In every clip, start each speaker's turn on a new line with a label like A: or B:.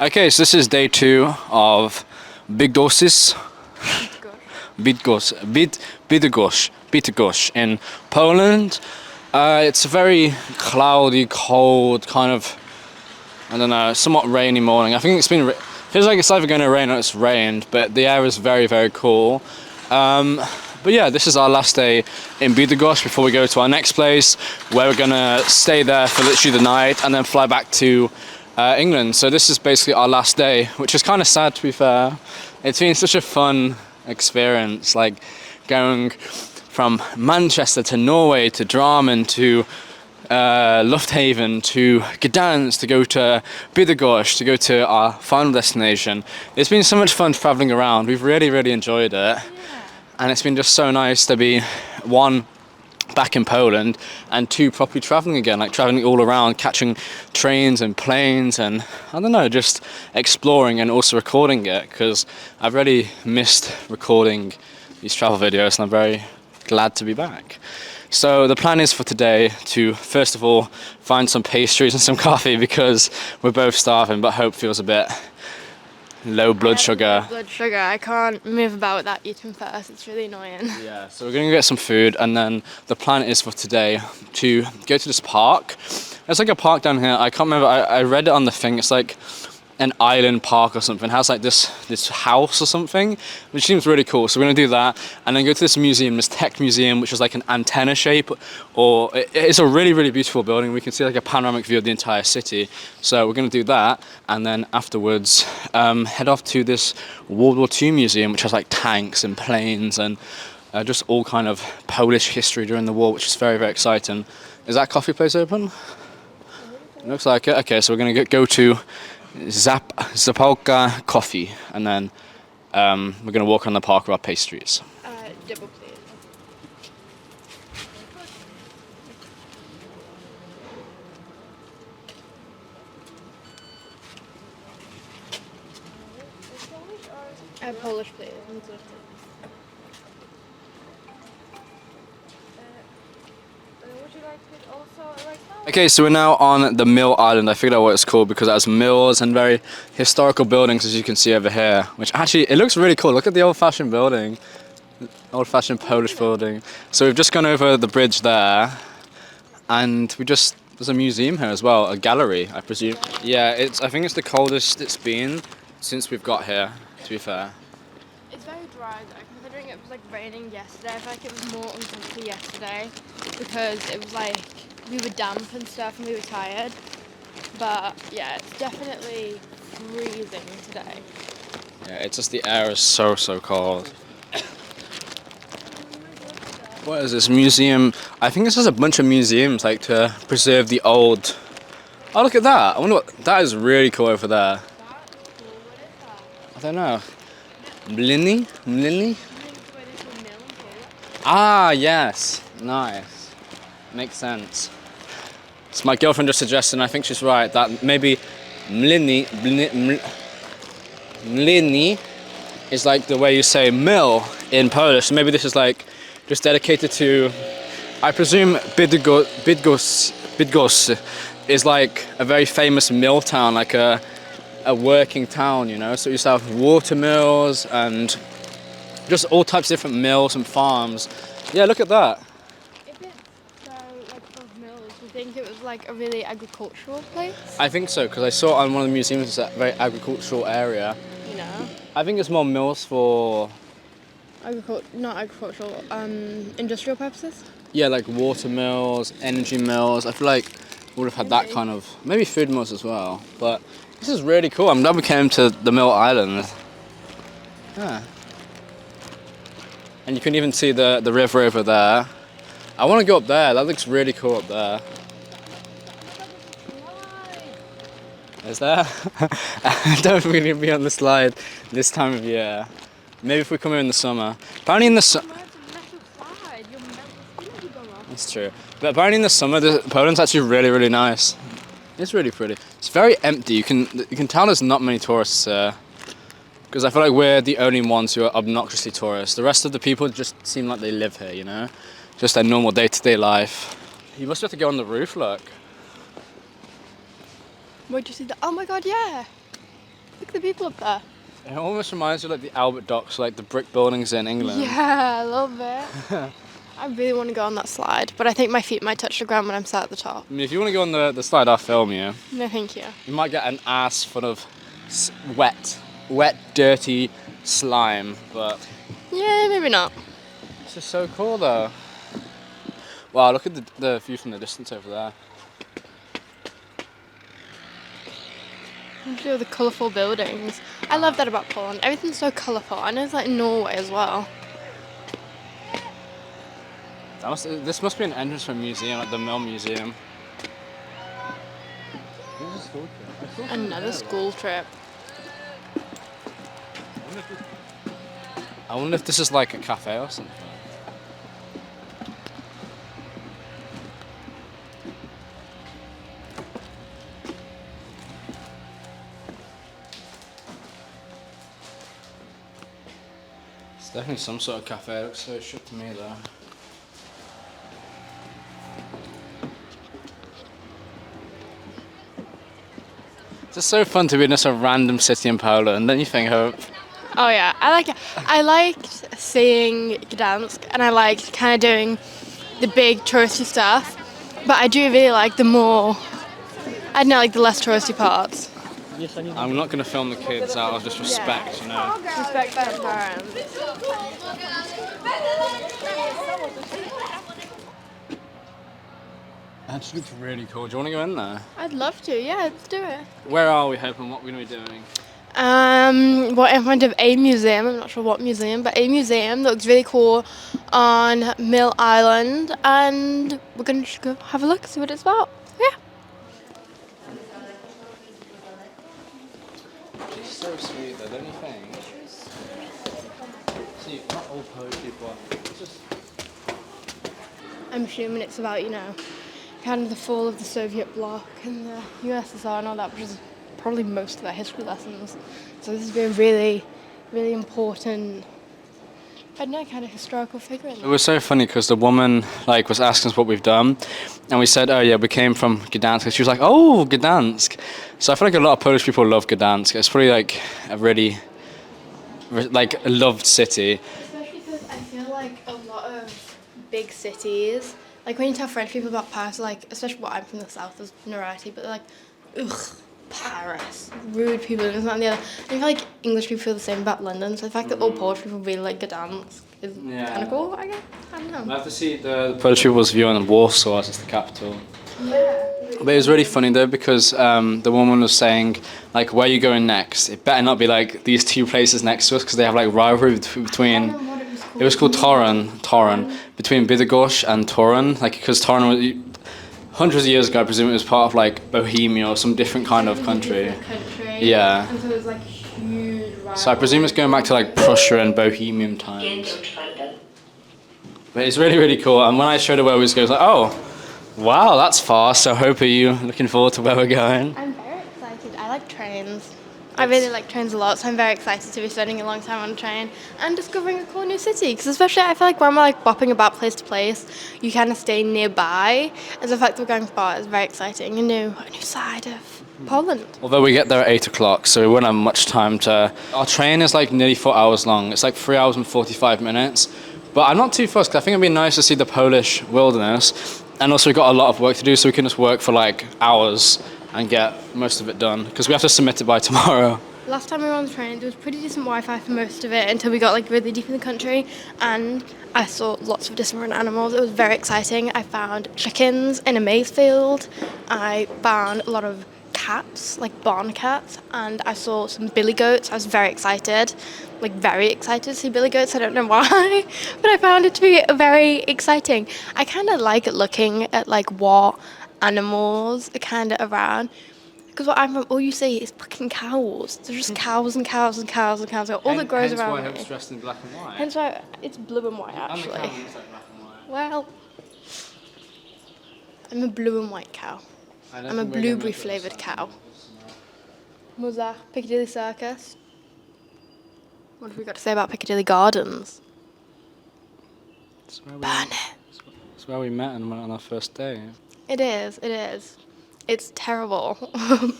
A: Okay, so this is day 2 of Bydgoszcz, Bydgoszcz in Poland. It's a very cloudy, cold, kind of, I don't know, somewhat rainy morning. I think feels like it's either going to rain or it's rained, but the air is very, very cool. But yeah, this is our last day in Bydgoszcz before we go to our next place, where we're gonna stay there for literally the night and then fly back to England. So this is basically our last day, which is kind of sad, to be fair. It's been such a fun experience, like going from Manchester to Norway to Drammen to Lufthaven to Gdansk to go to Bydgoszcz to go to our final destination. It's been so much fun traveling around. We've really, really enjoyed it. And it's been just so nice to be, one, back in Poland, and two, properly traveling again, like traveling all around, catching trains and planes and, I don't know, just exploring and also recording it, because I've really missed recording these travel videos and I'm very glad to be back. So the plan is for today to, first of all, find some pastries and some coffee because we're both starving, but hope feels a bit low blood sugar.
B: I can't move about without eating first. It's really annoying.
A: Yeah, so we're going to get some food, and then the plan is for today to go to this park. There's like a park down here. I can't remember. I read it on the thing. It's like an island park or something. It has like this house or something, which seems really cool. So we're going to do that, and then go to this museum, this tech museum, which is like an antenna shape, or it's a really, really beautiful building. We can see like a panoramic view of the entire city. So we're going to do that, and then afterwards head off to this World War II museum, which has like tanks and planes and just all kind of Polish history during the war, which is very, very exciting. Is that coffee place open? Looks like it. Okay, so we're going to go to Zapalka Coffee, and then we're going to walk around the park with our pastries.
B: Double please. Polish please.
A: Okay, so we're now on the Mill Island. I figured out what it's called because it has mills and very historical buildings, as you can see over here, which actually, it looks really cool. Look at the old-fashioned building, old-fashioned Polish building. So we've just gone over the bridge there, and there's a museum here as well, a gallery, I presume. Yeah, I think it's the coldest it's been since we've got here, to be fair.
B: It's very dry though, considering it was like raining yesterday. I feel like it was more uncomfortable yesterday because it was like we were damp and stuff and we were tired. But yeah, it's definitely freezing today.
A: Yeah, it's just the air is so, so cold. What is this museum? I think this is a bunch of museums like to preserve the old. Oh, look at that! I wonder that is really cool over there.
B: That's cool. What is that?
A: I don't know. Mlini?
B: Where
A: Ah, yes. Nice. Makes sense. So my girlfriend just suggested, and I think she's right, that maybe mlini is like the way you say mill in Polish. So maybe this is like just dedicated to, I presume Bydgoszcz is like a very famous mill town, like a working town, you know? So you used to have water mills and just all types of different mills and farms. Yeah, look at that.
B: If it's so like of mills, do you think it was like a really agricultural place?
A: I think so, because I saw on one of the museums it's a very agricultural area.
B: You know?
A: I think it's more mills for...
B: Not agricultural, industrial purposes?
A: Yeah, like water mills, energy mills. I feel like we would have had that kind of... Maybe food mills as well. But this is really cool. I'm glad we came to the Mill Island. Yeah. And you can even see the river over there. I want to go up there. That looks really cool up there. Is there? I don't really be on the slide this time of year. Maybe if we come here in the summer. Apparently in the summer... That's true. But apparently in the summer, Poland's actually really, really nice. It's really pretty. It's very empty. You can tell there's not many tourists here. Because I feel like we're the only ones who are obnoxiously tourists. The rest of the people just seem like they live here, you know? Just their normal day-to-day life. You must have to go on the roof, look.
B: Where'd you see that? Oh my god, yeah! like the people up there.
A: It almost reminds you of like the Albert Docks, like the brick buildings in England.
B: Yeah, a little bit. I really want to go on that slide, but I think my feet might touch the ground when I'm sat at the top.
A: I mean, if you want to go on the slide, I'll film you.
B: No, thank you.
A: You might get an ass full of wet, dirty slime, but
B: Yeah, maybe not.
A: this is so cool though. Wow, look at the view from the distance over there.
B: Look at all the colourful buildings. I love that about Poland. Everything's so colourful. I know it's like Norway as well.
A: This must be an entrance for a museum, like the Mill Museum.
B: Another school trip.
A: I wonder if this is like a cafe or something. It's definitely some sort of cafe. It looks so shit to me though. It's just so fun to be in just a random city in Poland. Don't you think, Hope?
B: Oh yeah, I like it. I liked seeing Gdansk, and I liked kind of doing the big touristy stuff. But I do really like the more, I don't know, like the less touristy parts.
A: I'm not going to film the kids out of just respect, you know.
B: Respect their parents.
A: Actually, it's really cool. Do you want to go in there?
B: I'd love to. Yeah, let's do it.
A: Where are we, Hope, and what are we going to be doing?
B: We're in front of a museum. I'm not sure what museum, but a museum that looks really cool on Mill Island, and we're gonna just go have a look, see what it's about. Yeah.
A: She's so sweet, though, don't you think? See, not all Polish people are. It's just.
B: I'm assuming it's about, kind of the fall of the Soviet bloc and the USSR and all that, which is probably most of their history lessons. So this has been a really, really important, I don't know, kind of historical figure in
A: It
B: that.
A: was so funny because the woman was asking us what we've done, and we said, "Oh yeah, we came from Gdansk." And she was like, "Oh, Gdansk." So I feel like a lot of Polish people love Gdansk. It's probably like a really a loved city.
B: Especially because I feel like a lot of big cities, like when you tell French people about Paris, especially I'm from the south, there's variety, but they're like, ugh, Paris, rude people, and this and that and the other. And I feel like English people feel the same about London, so the fact that all Polish people really like Gdansk is kind of cool, I guess. I don't know.
A: I have to see the Polish people's view on Warsaw as it's the capital.
B: Yeah.
A: But it was really funny though because the woman was saying where are you going next? It better not be these two places next to us because they have rivalry between. It was called Torun, between Bydgoszcz and Torun, because Torun was hundreds of years ago. I presume it was part of Bohemia or some different kind of country. Yeah.
B: And so it was huge.
A: So I presume it's going back to Prussia and Bohemian times. But it's really, really cool. And when I showed her where we was going, I was like, oh, wow, that's far. So Hope, are you looking forward to where we're going?
B: I'm very excited. I like trains. I really like trains a lot, so I'm very excited to be spending a long time on a train and discovering a cool new city. Because especially I feel like when we're bopping about place to place, you kind of stay nearby. And the fact that we're going far is very exciting. A new side of Poland.
A: Although we get there at 8 o'clock, so we won't have much time to. Our train is nearly 4 hours long. It's 3 hours and 45 minutes. But I'm not too fussed because I think it'd be nice to see the Polish wilderness. And also we've got a lot of work to do, so we can just work for hours and get most of it done because we have to submit it by tomorrow.
B: Last time we were on the train, there was pretty decent Wi-Fi for most of it until we got really deep in the country, and I saw lots of different animals. It was very exciting. I found chickens in a maize field. I found a lot of cats, barn cats, and I saw some billy goats. I was very excited to see billy goats. I don't know why, but I found it to be very exciting. I kind of like looking at what animals are kind of around. Because what I'm from, all you see is fucking cows. There's just cows and cows and cows and cows. All that grows around me.
A: Hence why Hope's dressed in black and white.
B: Hence why it's blue and white, actually.
A: And the cow looks like black and white.
B: Well, I'm a blue and white cow. I'm a blueberry flavoured cow. Mozart, Piccadilly Circus. What have we got to say about Piccadilly Gardens?
A: It's where
B: Burn it.
A: It's where we met and went on our first day.
B: It is. It's terrible.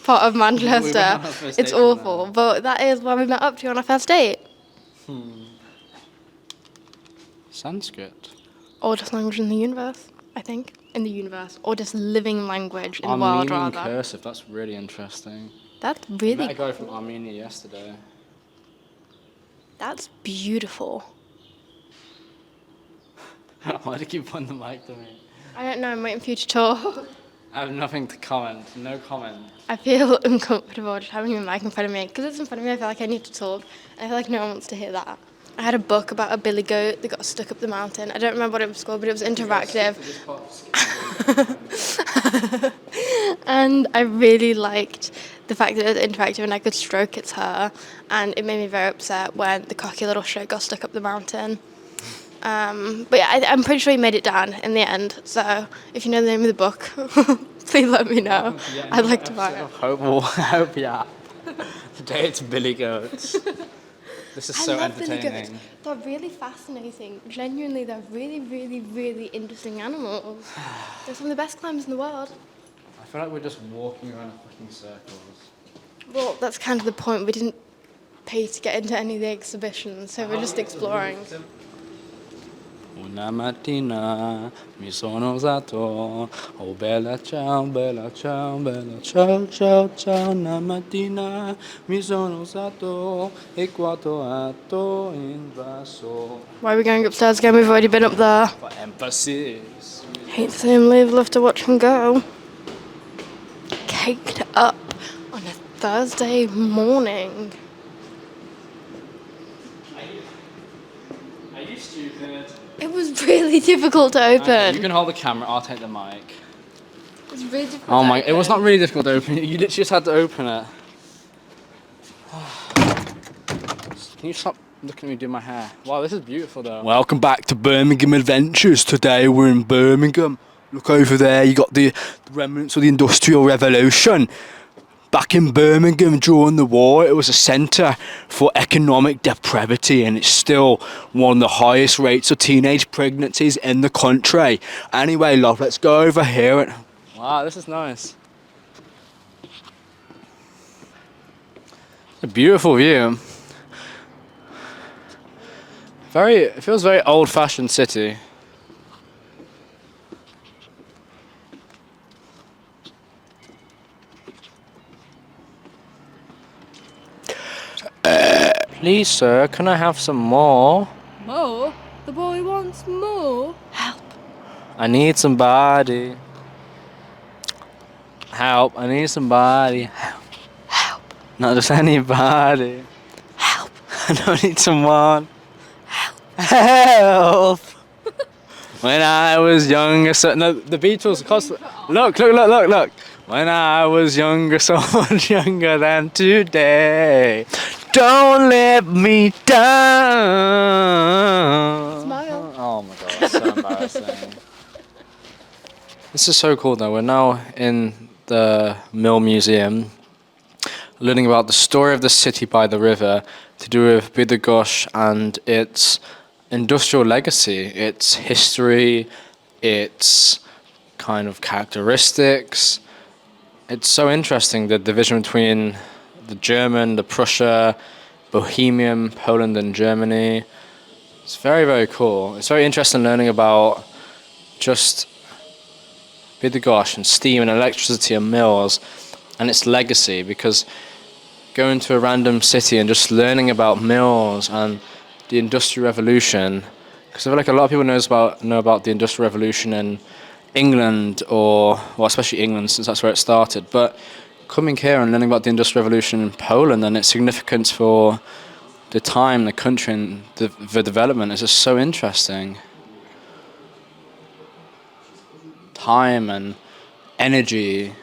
B: Part of Manchester.
A: on our first
B: It's
A: date from
B: awful.
A: there.
B: But that is where we met up to on our first date.
A: Sanskrit.
B: Oldest language in the universe, I think. In the universe. Oldest living language in the world,
A: Armenian
B: rather.
A: cursive, that's really interesting.
B: That's
A: I met
B: really
A: a guy from Armenia yesterday.
B: That's beautiful.
A: Why do you keep pointing the mic to me?
B: I don't know, I'm waiting for you to talk.
A: I have nothing to comment, no comment.
B: I feel uncomfortable just having a mic in front of me. Because it's in front of me, I feel like I need to talk. And I feel like no one wants to hear that. I had a book about a billy goat that got stuck up the mountain. I don't remember what it was called, but it was interactive. And I really liked the fact that it was interactive and I could stroke its hair. And it made me very upset when the cocky little shit got stuck up the mountain. But yeah, I'm pretty sure you made it down in the end. So if you know the name of the book, please let me know. I'd like to buy it.
A: I hope yeah. Today it's billy goats. This is so
B: I love billy
A: entertaining.
B: goats. They're really fascinating. Genuinely, they're really, really, really interesting animals. They're some of the best climbers in the world.
A: I feel like we're just walking around in fucking circles.
B: Well, that's kind of the point. We didn't pay to get into any of the exhibitions, so we're just exploring.
A: Una mattina mi sono usato, oh bella ciao, bella ciao, bella ciao, ciao, ciao. Una mattina mi sono usato e quattro atto invaso.
B: Why are we going upstairs again? We've already been up there.
A: For emphasis.
B: Hate to see him leave, love to watch him go. Caked up on a Thursday morning.
A: Are you stupid?
B: It was really difficult to open.
A: You can hold the camera, I'll take the mic.
B: It was really difficult
A: Oh
B: to
A: my,
B: open.
A: it was not really difficult to open. You literally just had to open it. Can you stop looking at me do my hair? Wow, this is beautiful though. Welcome back to Birmingham Adventures. Today we're in Birmingham. Look over there, you got the remnants of the Industrial Revolution. Back in Birmingham during the war, it was a centre for economic depravity and it's still one of the highest rates of teenage pregnancies in the country. Anyway, love, let's go over here. And wow, this is nice. A beautiful view. It feels very old-fashioned city. Please, sir, can I have some more?
B: More? The boy wants more. Help.
A: I need somebody. Help, I need somebody. Help.
B: Help.
A: Not just anybody.
B: Help.
A: I don't need someone.
B: Help.
A: Help! When I was younger, so no, the Beatles. Look! When I was younger, so much younger than today. Don't let me down.
B: Smile.
A: Oh my god, that's so embarrassing. This is so cool though. We're now in the Mill Museum, learning about the story of the city by the river to do with Bydgoszcz and its industrial legacy, its history, its kind of characteristics. It's so interesting, the division between the German, the Prussia, Bohemian, Poland and Germany. It's very, very cool. It's very interesting learning about just Bydgoszcz and steam and electricity and mills and its legacy, because going to a random city and just learning about mills and the Industrial Revolution, because I feel like a lot of people know about the Industrial Revolution in England, well, especially England since that's where it started, but coming here and learning about the Industrial Revolution in Poland and its significance for the time, the country and the development is just so interesting. Time and energy.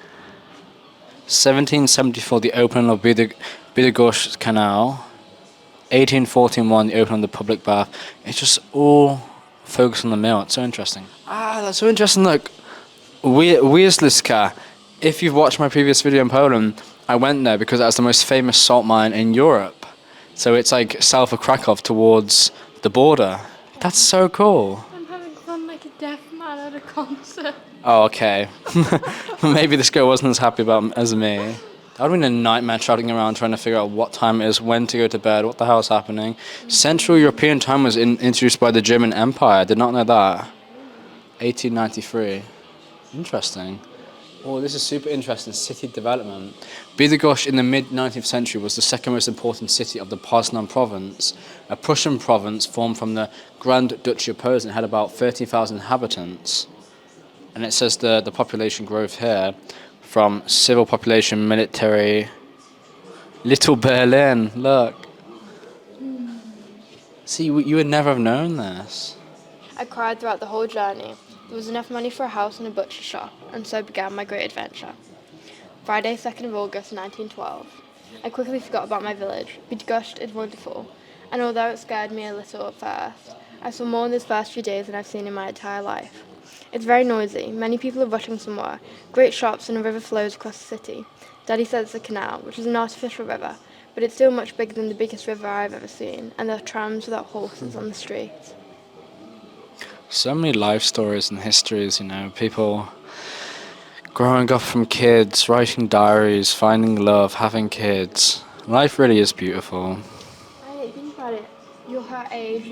A: 1774, the opening of Bydgoszcz Canal. 1841, the opening of the public bath. It's just all focused on the mill. It's so interesting. That's so interesting. Look, Wiedźliska. If you've watched my previous video in Poland, I went there because that's the most famous salt mine in Europe. So it's like south of Krakow towards the border. That's so cool.
B: I'm having fun like a deaf man at a concert.
A: Oh, okay. Maybe this girl wasn't as happy about as me. That would have been a nightmare trotting around trying to figure out what time it is, when to go to bed, what the hell's happening. Central European time was introduced by the German Empire. I did not know that. 1893. Interesting. Oh, this is super interesting. City development. Bydgoszcz in the mid-19th century was the second most important city of the Poznan province, a Prussian province formed from the Grand Duchy of Posen. It had about 13,000 inhabitants. And it says the population growth here from civil population, military. Little Berlin, look. See, you would never have known this.
B: I cried throughout the whole journey. There was enough money for a house and a butcher shop, and so began my great adventure. Friday, 2nd of August, 1912. I quickly forgot about my village. Bydgoszcz is wonderful, and although it scared me a little at first, I saw more in these first few days than I've seen in my entire life. It's very noisy. Many people are rushing somewhere. Great shops and a river flows across the city. Daddy says it's a canal, which is an artificial river, but it's still much bigger than the biggest river I've ever seen, and there are trams without horses on the streets.
A: So many life stories and histories, people growing up from kids, writing diaries, finding love, having kids. Life really is beautiful.
B: I think about it. You're her age.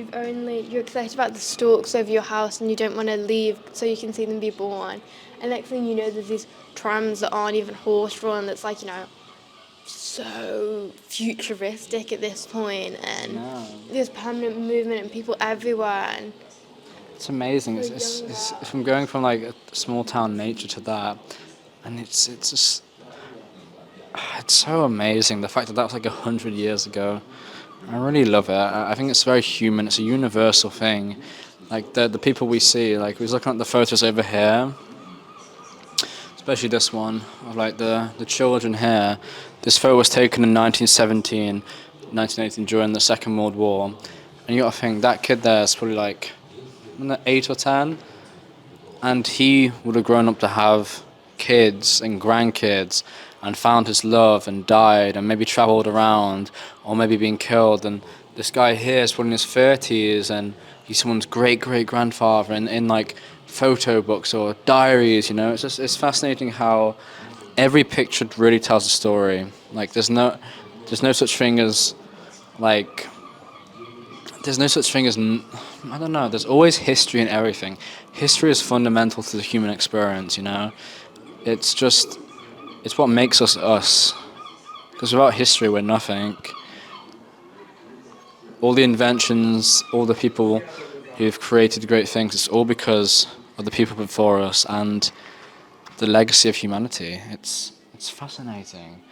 B: You're excited about the stalks over your house, and you don't want to leave so you can see them be born. And next thing you know, there's these trams that aren't even horse-drawn. That's so futuristic at this point, and there's permanent movement and people everywhere. And
A: it's amazing. It's from going from like a small town nature to that, and it's just it's so amazing. The fact that was like 100 years ago, I really love it. I think it's very human. It's a universal thing. Like the people we see. Like we was looking at the photos over here, especially this one of like the children here. This photo was taken in 1918 during the Second World War, and you got to think that kid there is probably like 8 or 10, and he would have grown up to have kids and grandkids and found his love and died and maybe travelled around or maybe been killed. And this guy here is probably in his 30s and he's someone's great-great-grandfather in like photo books or diaries. It's fascinating how every picture really tells a story. Like there's no such thing as like there's no such thing as I don't know. There's always history in everything. History is fundamental to the human experience. It's what makes us us. Because without history, we're nothing. All the inventions, all the people who've created great things, it's all because of the people before us and the legacy of humanity. It's fascinating.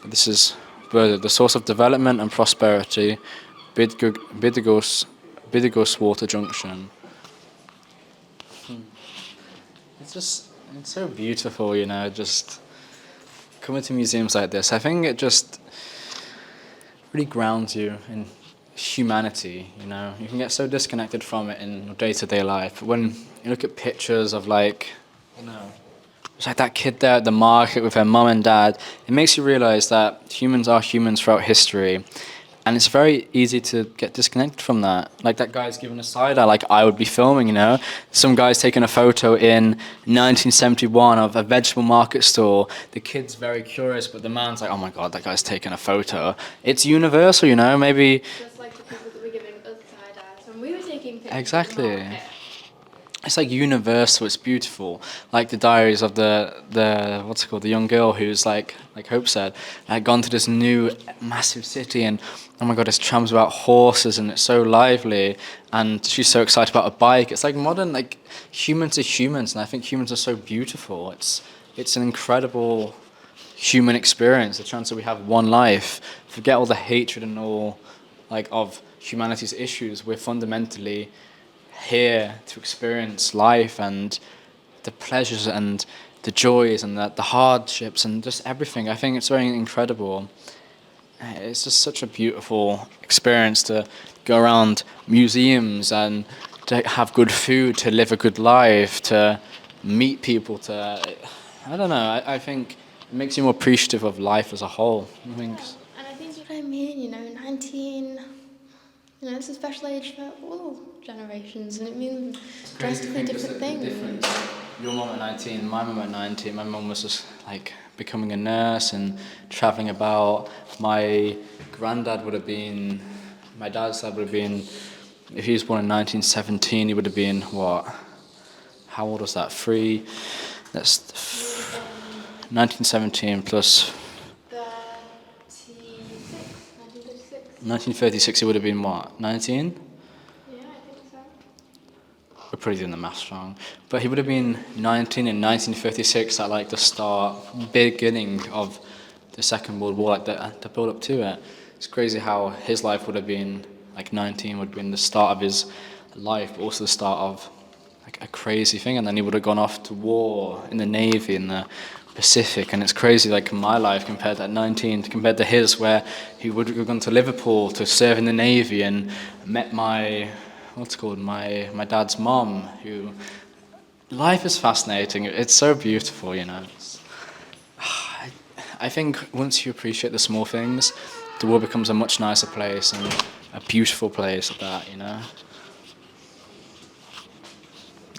A: This is the source of development and prosperity. Bydgoszcz Water Junction. It's so beautiful, just coming to museums like this. I think it just really grounds you in humanity, You can get so disconnected from it in your day-to-day life. When you look at pictures of it's like that kid there at the market with her mum and dad, it makes you realise that humans are humans throughout history. And it's very easy to get disconnected from that. Like that guy's giving a side eye, like I would be filming, Some guy's taking a photo in 1971 of a vegetable market store. The kid's very curious, but the man's like, oh my God, that guy's taking a photo. It's universal, Maybe...
B: Just like the people that were giving us side eyes when we were taking pictures.
A: Exactly. It's like universal. It's beautiful. Like the diaries of the what's it called? The young girl who's like Hope said, had gone to this new massive city and oh my God, it's trams about horses and it's so lively and she's so excited about a bike. It's like modern, like humans are humans, and I think humans are so beautiful. It's an incredible human experience. The chance that we have one life. Forget all the hatred and all of humanity's issues. We're fundamentally here to experience life and the pleasures and the joys and the hardships and just everything. I think it's very incredible. It's just such a beautiful experience to go around museums and to have good food, to live a good life, to meet people, I don't know, I think it makes you more appreciative of life as a whole.
B: And I think what I mean, 19... it's a special age for all generations, and it means drastically different things.
A: your mum at 19, my mum at 19. My mum was just like becoming a nurse and traveling about. My granddad would have been, my dad's dad would have been, if he was born in 1917, he would have been what? How old was that? That's 1917 plus 1936, he would have been what? 19?
B: Yeah, I think so.
A: We're pretty doing the maths wrong. But he would have been 19 in 1936 at like the start, beginning of the Second World War, like the build up to it. It's crazy how his life would have been, like 19 would have been the start of his life, but also the start of like a crazy thing. And then he would have gone off to war in the Navy in the Pacific. And it's crazy, like my life compared to at 19, compared to his, where he would have gone to Liverpool to serve in the Navy and met my dad's mom, who, life is fascinating. It's so beautiful, you know. I think once you appreciate the small things, the world becomes a much nicer place and a beautiful place at that, you know.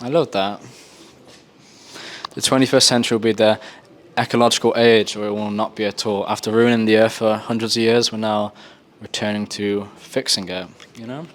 A: I love that. The 21st century will be the ecological age, or it will not be at all. After ruining the earth for hundreds of years, we're now returning to fixing it, you know.